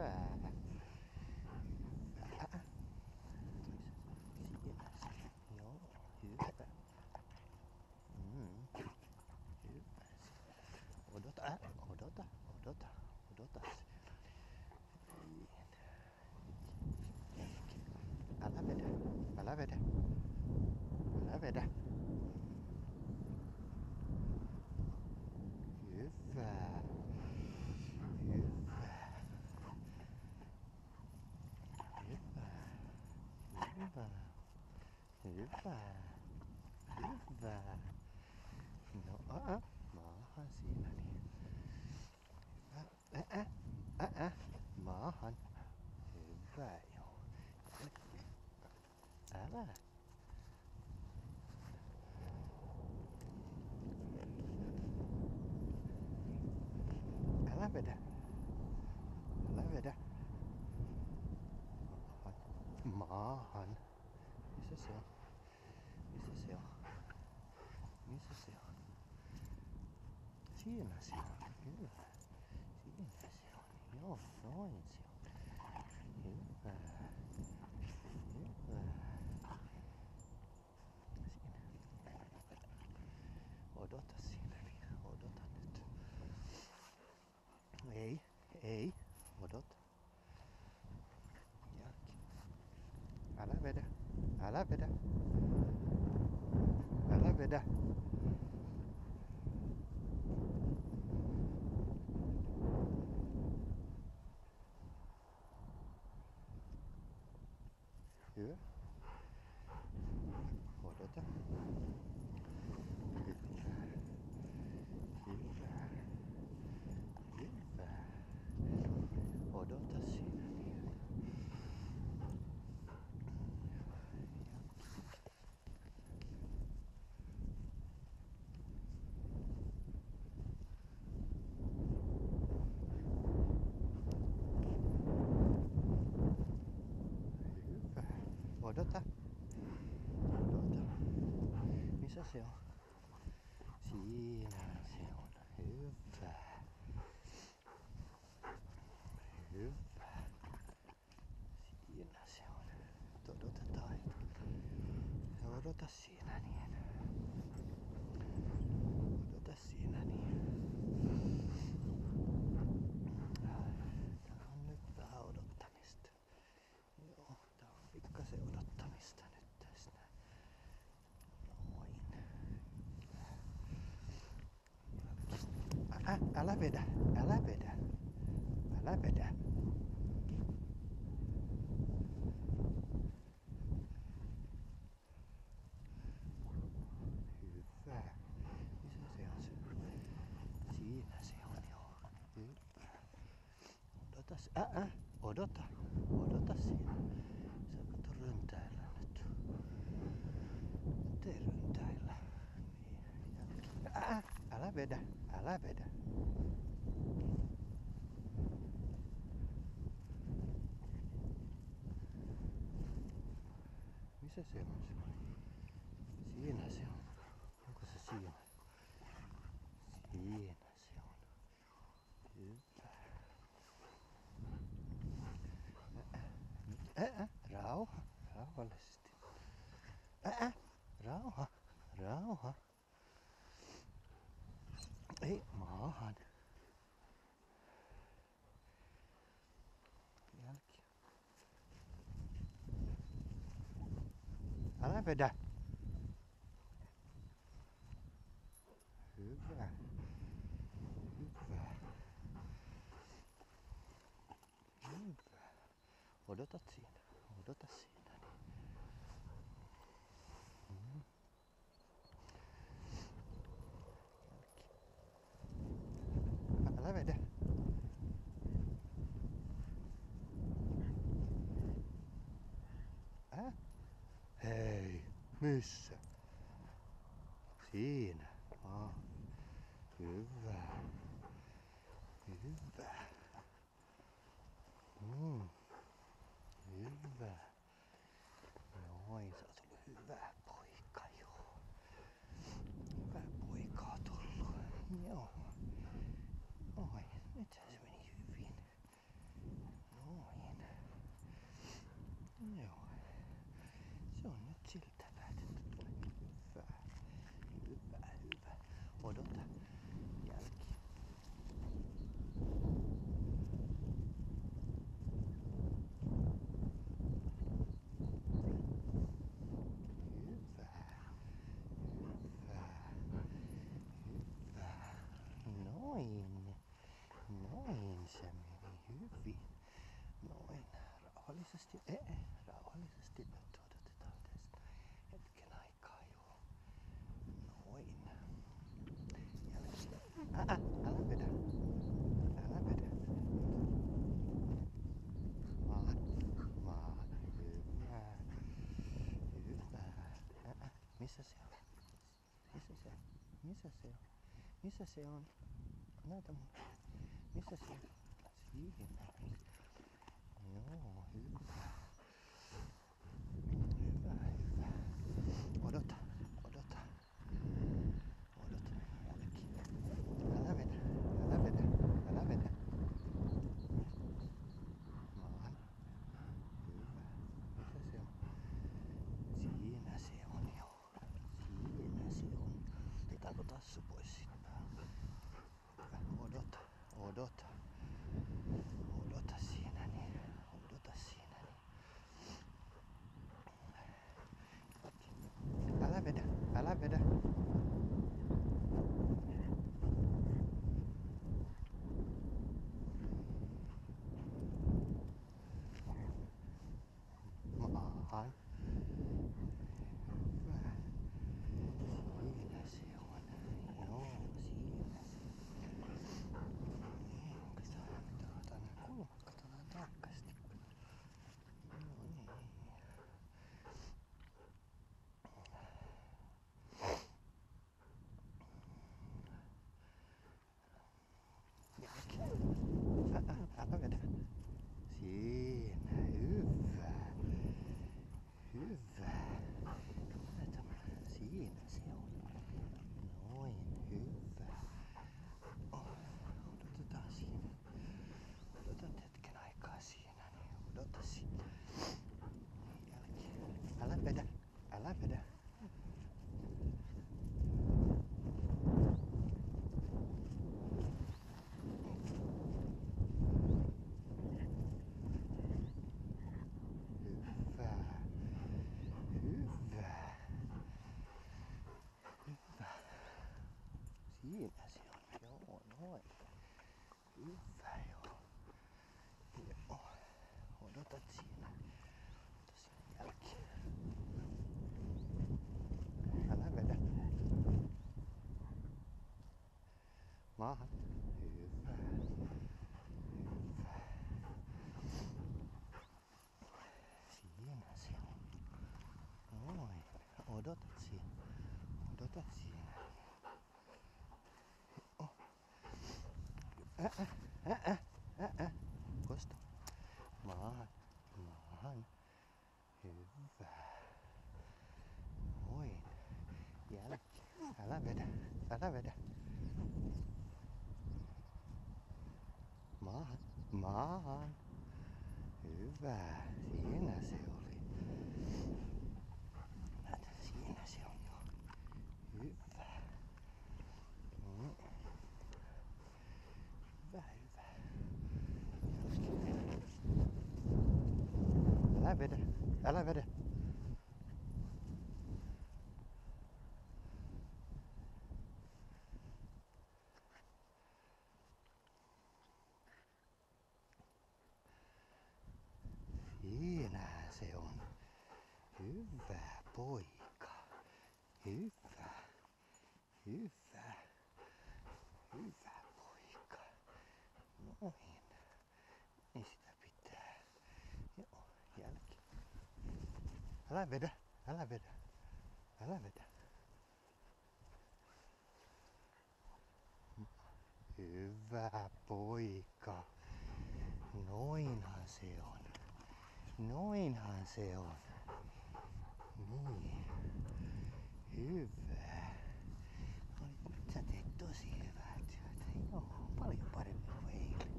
Hyvä. Hyvä. Siinä se. Joo, hyvä. Hyvä. Odota, odota, odota, odota. Älä vedä, älä vedä, älä vedä. Hyvä. Hyvä. Hyvä. Hyvä. Hyvä. Hyvä. No, maahan siinä niin. Hyvä. Maahan. Hyvä joo. Älä. Älä vedä. Älä vedä. Maahan. Missä se on? Missä se on? Missä se on? Siinä se on. Hyvä. Siinä se on. Joo, noin se on. Hyvä. Hyvä. Siinä. Odota siinä vielä. Odota nyt. Ei. Odota. Jälki. Älä vedä. Älä vedä. Älä vedä. Hyvä. Odota. Hyvä. Hyvä. Hyvä. Odota siinä niin. Hyvä. Odota. Odota. Missä se on? Siinä se on. Hyvä. Hyvä. Siinä se on. Odotetaan hetki. Odota siinä niin. Odota siinä niin. Tää on nyt vähän odottamista. Joo, tää on pikkasen odottamista nyt tästä. Noin. Älä vedä, älä vedä. Älä vedä. Hyvä. Missä se on se? Siinä se on joo. Hyvä. Odota. Odota. Odota siinä. Sä kato ryntäillä nyt. Nyt ei ryntäillä. Niin. Älä vedä. Älä vedä. Missä se on se? Siinä se on. Onko se siinä? Siinä se on. Hyvä. Rauha. Rauhallisesti. Rauha. Rauha. Ei maahan. Jälki. Älä vedä. Hyvä. Hyvä. Hyvä. Odotat siinä. Odota siinä. Jälki. Älä vedä. Hei, missä? Siinä. Hyvä. Hyvä. Hyvä. Noin, sä oot ollut hyvä poika, joo. Hyvä poika oot ollut. Joo. Noin, nythän se meni hyvin. Rauhallisesti, rauhallisesti nyt odotetaan tästä hetken aikaa joo. Noin. Älä vedä. Älä vedä. Maahan. Maahan. Hyvä. Hyvä. Missä se on? Missä se on? Missä se on? Missä se on? Näytä mulle. Missä se on? Siinä. Joo, hyvä. Hyvä, hyvä. Odota, odota. Odota. Älä vedä, älä vedä, älä vedä. Maahan. Hyvä. Missä se on? Siinä se on jo. Siinä se on. Otetaanko tassu pois siitä päältä? Odota, odota. Odota siinä niin. Odota siinä niin. Älä vedä, älä vedä. Maahan. Hyvä. Siinä se on. Joo, siinä se on. Katsotaan nämä kulmat, katsotaan tarkasti. No niin. Älä vedä. Siinä, hyvä. Hyvä. Siinä se on. Noin, hyvä. Odotetaan siinä. Odotat hetken aikaa siinä, niin odota siinä. Jälkeen. Älä vedä, älä vedä. Hyvä. Hyvä. Hyvä. Siinä se on. Joo, noin. Hyvä joo. Joo. Odotat siinä. Ota siinä jälkeen. Älä vedä. Maahan. Hyvä. Hyvä. Siinä se on. Noin. Odotat siinä. Odotat siinä. Oh. Kosta. Maahan. Maahan. Hyvä. Noin. Jälkeen. Älä vedä. Älä vedä. Maahan. Maahan. Hyvä. Siinä se oli. Siinä se on jo. Hyvä. Mm. Hyvä, hyvä. Älä vedä. Älä vedä. Siinähän se on. Hyvä poika. Hyvä. Hyvä. Hyvä poika. Noin. Niin sitä pitää. Joo, jälkeen. Älä vedä. Älä vedä. Älä vedä. Hyvä poika. Noinhan se on. Noinhan se on. Niin. Hyvä. Nyt sä teet tosi hyvää työtä. Joo, paljon paremmin kuin eilen.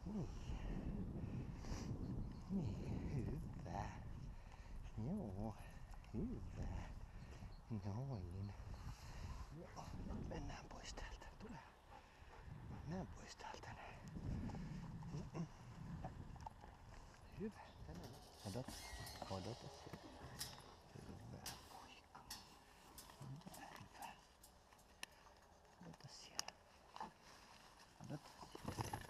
Niin. Niin, hyvä. Joo, hyvä. Noin. Joo, nyt mennään pois täältä. Tule. Mennään pois täältä näin. Hyvä. Tänne. Odota. Odota siellä. Hyvä poika. Hyvä, hyvä. Odota siellä. Odota siellä.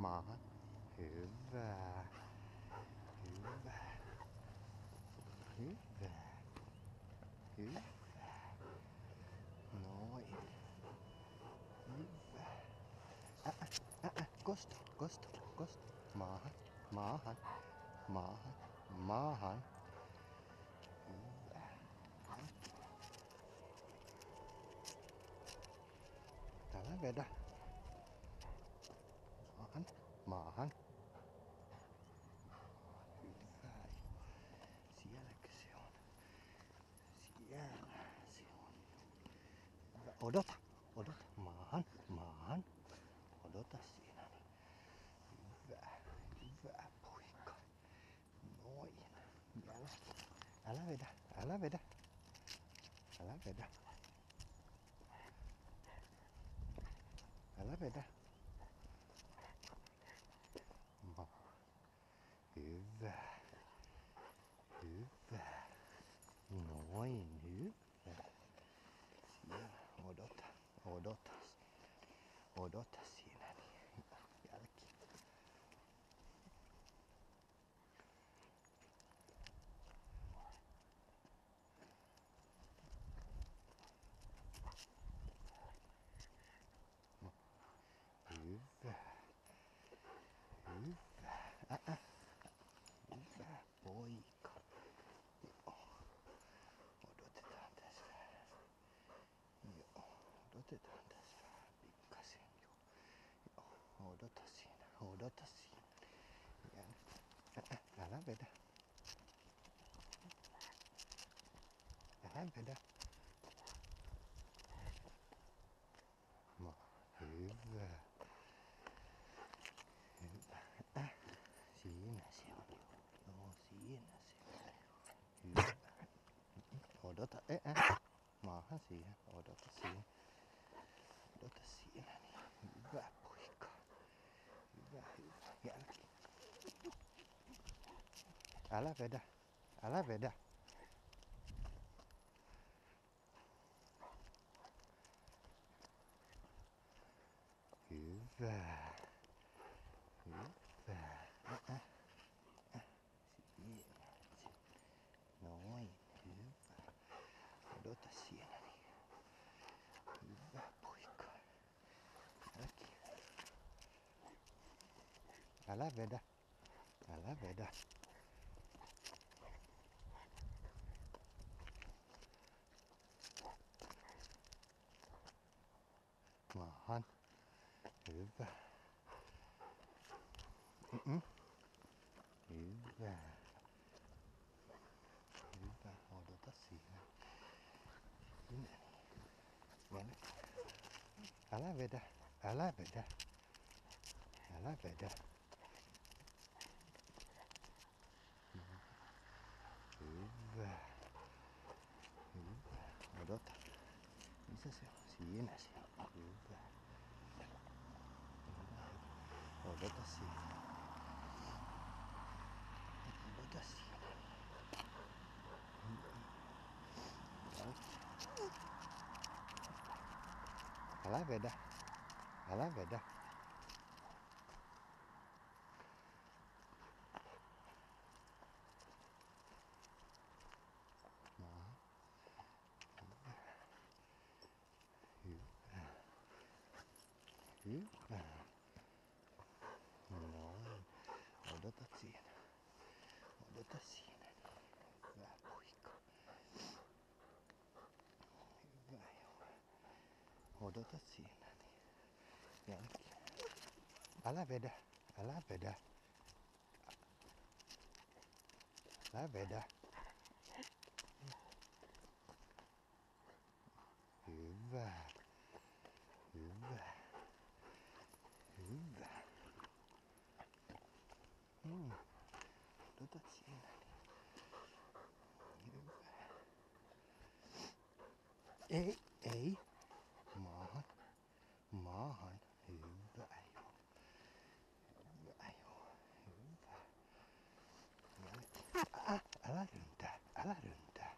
maahan. Hyvä. Hyvä. Hyvä. Hyvä. Noin. Hyvä. Kosto, kosto, kosto. Maahan, maahan, maahan, maahan. Hyvä. Älä vedä. Maahan, maahan. Hyvä. Sielläkö se on? Siellä se on. Hyvä. Odota, odota. Maahan, maahan. Odota siinä. Hyvä, hyvä poika. Noin. Jälki. Älä vedä, älä vedä. Älä vedä. Älä vedä. Hyvä. Hyvä. Noin, hyvä. Siellä, odota, odota. Odota siinä niin. Jälki. Hyvä. Hyvä. Hyvä poika. Joo. Odotetaan tässä vähän. Joo. Odotetaan tässä vähän pikkasen. Joo. Odota siinä. Odota siinä. Älä vedä. Älä vedä. No, hyvä. Hyvä. Siinä se on. Joo, siinä se on. Hyvä. Odota. Maahan siihen. Odota siinä. Odota siinä. Niin. Hyvä poika. Hyvä, hyvä. Jälki. Älä vedä. Älä vedä. Hyvä. Hyvä. Siinä. Noin. Hyvä. Odota siinä. Niin. Hyvä poika. Jälki. Älä vedä. Älä vedä. Maahan. Hyvä. Hyvä. Hyvä. Odota siinä. Siinä. Jälki. Älä vedä. Älä vedä. Älä vedä. Hyvä. Hyvä. Odota. Missä se on? Siinä se on. Hyvä. Odota siinä. Odota siinä. Älä vedä. Älä vedä. Hyvä. Hyvä. Noin. Odotat siinä. Odota siinä. Hyvä poika. Hyvä joo. Odota siinä. Jälki. Älä vedä. Älä vedä. Älä vedä. Hyvä. Hyvä. Hyvä. Odotat siinä. Hyvä. Ei, ei. Maahan. Maahan. Hyvä joo. Hyvä joo. Hyvä. Jälki. Älä ryntää. Älä ryntää.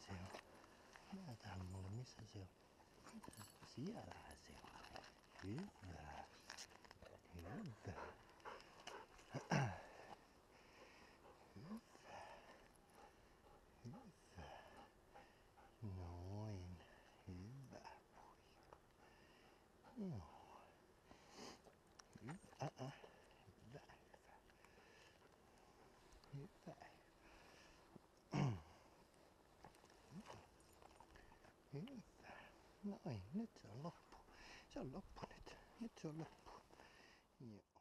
se on? Näytähän mulle missä se on. Siellähän se on. Hyvä. Hyvä. Hyvä. Hyvä. Noin. Hyvä poika. Joo. Hyvä. Hyvä. Hyvä. Hyvä. Noin, nyt se on loppu. Se on loppu nyt. Nyt se on loppu. Joo.